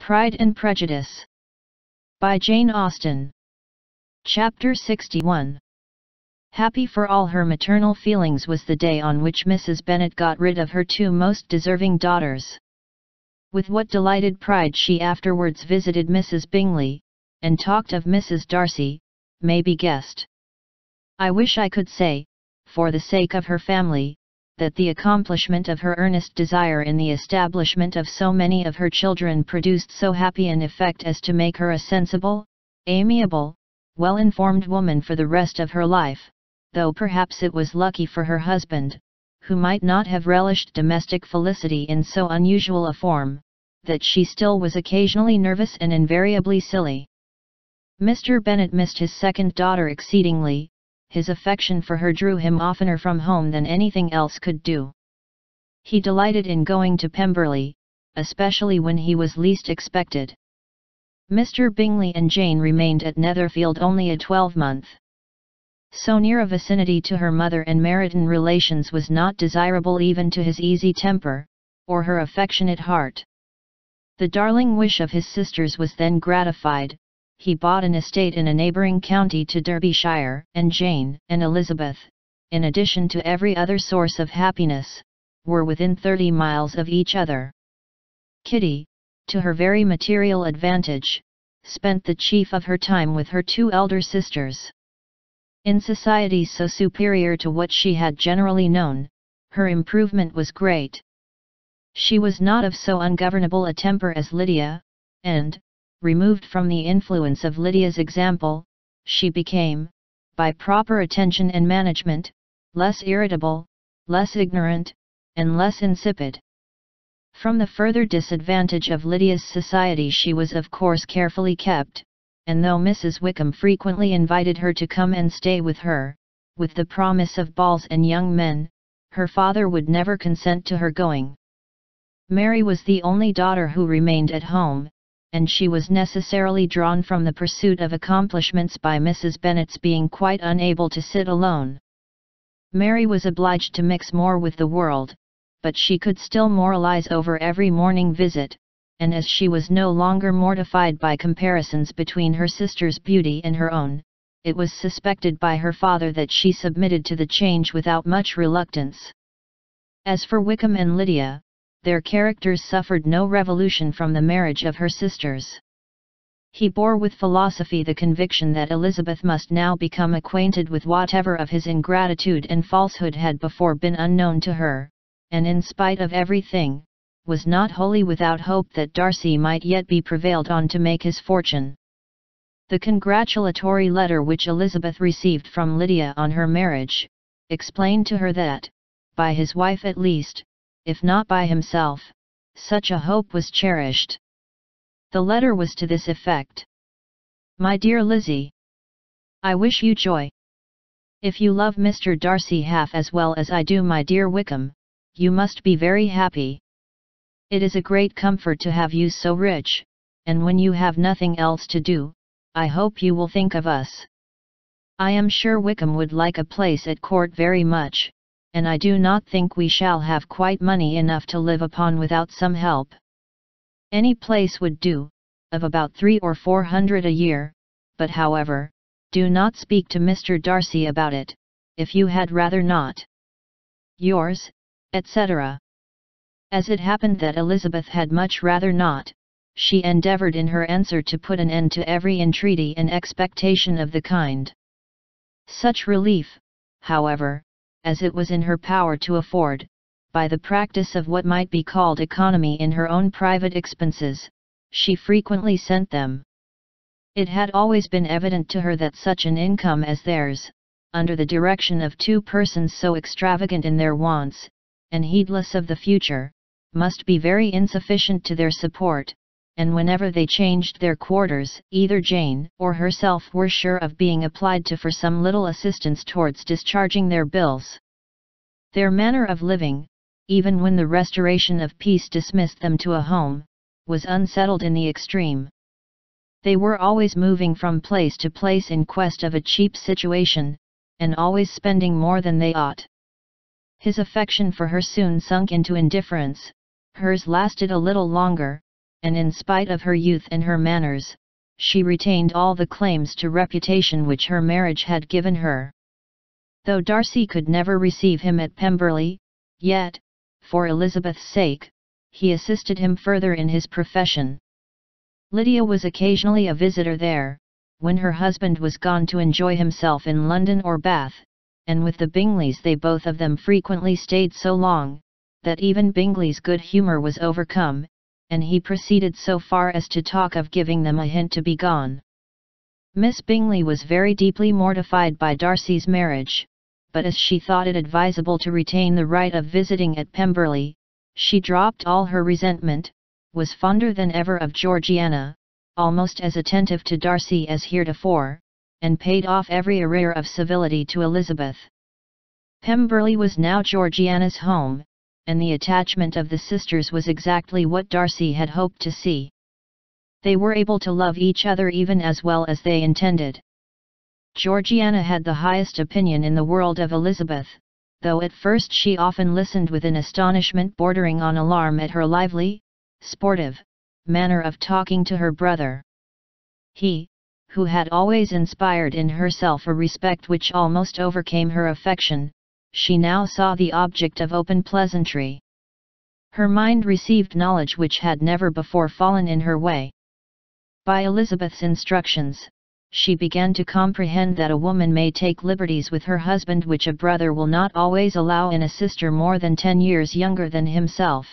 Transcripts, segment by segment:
Pride and Prejudice by Jane Austen. Chapter 61. Happy for all her maternal feelings was the day on which Mrs. Bennet got rid of her two most deserving daughters. With what delighted pride she afterwards visited Mrs. Bingley, and talked of Mrs. Darcy, may be guessed. I wish I could say, for the sake of her family, that the accomplishment of her earnest desire in the establishment of so many of her children produced so happy an effect as to make her a sensible, amiable, well-informed woman for the rest of her life, though perhaps it was lucky for her husband, who might not have relished domestic felicity in so unusual a form, that she still was occasionally nervous and invariably silly. Mr. Bennet missed his second daughter exceedingly. His affection for her drew him oftener from home than anything else could do. He delighted in going to Pemberley, especially when he was least expected. Mr. Bingley and Jane remained at Netherfield only a 12-month. So near a vicinity to her mother and Meryton relations was not desirable even to his easy temper, or her affectionate heart. The darling wish of his sisters was then gratified. He bought an estate in a neighbouring county to Derbyshire, and Jane and Elizabeth, in addition to every other source of happiness, were within 30 miles of each other. Kitty, to her very material advantage, spent the chief of her time with her two elder sisters. In societies so superior to what she had generally known, her improvement was great. She was not of so ungovernable a temper as Lydia, and, removed from the influence of Lydia's example, she became, by proper attention and management, less irritable, less ignorant, and less insipid. From the further disadvantage of Lydia's society she was of course carefully kept, and though Mrs. Wickham frequently invited her to come and stay with her, with the promise of balls and young men, her father would never consent to her going. Mary was the only daughter who remained at home, and she was necessarily drawn from the pursuit of accomplishments by Mrs. Bennet's being quite unable to sit alone. Mary was obliged to mix more with the world, but she could still moralize over every morning visit, and as she was no longer mortified by comparisons between her sister's beauty and her own, it was suspected by her father that she submitted to the change without much reluctance. As for Wickham and Lydia, their characters suffered no revolution from the marriage of her sisters. He bore with philosophy the conviction that Elizabeth must now become acquainted with whatever of his ingratitude and falsehood had before been unknown to her, and in spite of everything, was not wholly without hope that Darcy might yet be prevailed on to make his fortune. The congratulatory letter which Elizabeth received from Lydia on her marriage, explained to her that, by his wife at least, if not by himself, such a hope was cherished. The letter was to this effect: My dear Lizzie, I wish you joy. If you love Mr. Darcy half as well as I do my dear Wickham, you must be very happy. It is a great comfort to have you so rich, and when you have nothing else to do, I hope you will think of us. I am sure Wickham would like a place at court very much, and I do not think we shall have quite money enough to live upon without some help. Any place would do, of about 300 or 400 a year, but however, do not speak to Mr. Darcy about it, if you had rather not. Yours, etc. As it happened that Elizabeth had much rather not, she endeavoured in her answer to put an end to every entreaty and expectation of the kind. Such relief, however, as it was in her power to afford, by the practice of what might be called economy in her own private expenses, she frequently sent them. It had always been evident to her that such an income as theirs, under the direction of two persons so extravagant in their wants, and heedless of the future, must be very insufficient to their support, and whenever they changed their quarters, either Jane or herself were sure of being applied to for some little assistance towards discharging their bills. Their manner of living, even when the restoration of peace dismissed them to a home, was unsettled in the extreme. They were always moving from place to place in quest of a cheap situation, and always spending more than they ought. His affection for her soon sunk into indifference, hers lasted a little longer, and in spite of her youth and her manners, she retained all the claims to reputation which her marriage had given her. Though Darcy could never receive him at Pemberley, yet, for Elizabeth's sake, he assisted him further in his profession. Lydia was occasionally a visitor there, when her husband was gone to enjoy himself in London or Bath, and with the Bingleys they both of them frequently stayed so long, that even Bingley's good humour was overcome, and he proceeded so far as to talk of giving them a hint to be gone. Miss Bingley was very deeply mortified by Darcy's marriage, but as she thought it advisable to retain the right of visiting at Pemberley, she dropped all her resentment, was fonder than ever of Georgiana, almost as attentive to Darcy as heretofore, and paid off every arrear of civility to Elizabeth. Pemberley was now Georgiana's home, and the attachment of the sisters was exactly what Darcy had hoped to see. They were able to love each other even as well as they intended. Georgiana had the highest opinion in the world of Elizabeth, though at first she often listened with an astonishment bordering on alarm at her lively, sportive, manner of talking to her brother. He, who had always inspired in herself a respect which almost overcame her affection, she now saw the object of open pleasantry. Her mind received knowledge which had never before fallen in her way. By Elizabeth's instructions, she began to comprehend that a woman may take liberties with her husband which a brother will not always allow in a sister more than 10 years younger than himself.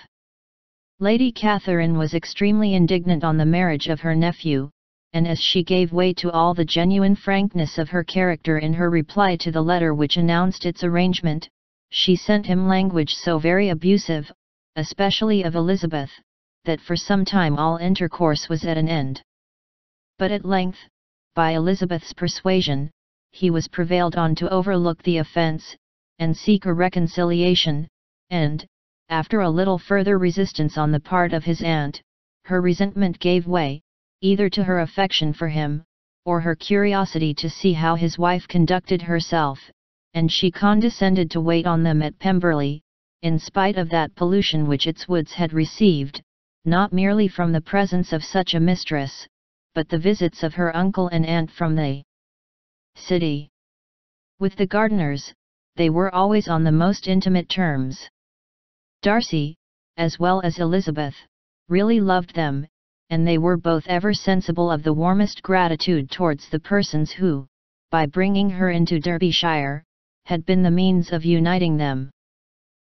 Lady Catherine was extremely indignant on the marriage of her nephew, and as she gave way to all the genuine frankness of her character in her reply to the letter which announced its arrangement, she sent him language so very abusive, especially of Elizabeth, that for some time all intercourse was at an end. But at length, by Elizabeth's persuasion, he was prevailed on to overlook the offence, and seek a reconciliation, and, after a little further resistance on the part of his aunt, her resentment gave way, either to her affection for him, or her curiosity to see how his wife conducted herself, and she condescended to wait on them at Pemberley, in spite of that pollution which its woods had received, not merely from the presence of such a mistress, but the visits of her uncle and aunt from the city. With the Gardiners, they were always on the most intimate terms. Darcy, as well as Elizabeth, really loved them, and they were both ever sensible of the warmest gratitude towards the persons who, by bringing her into Derbyshire, had been the means of uniting them.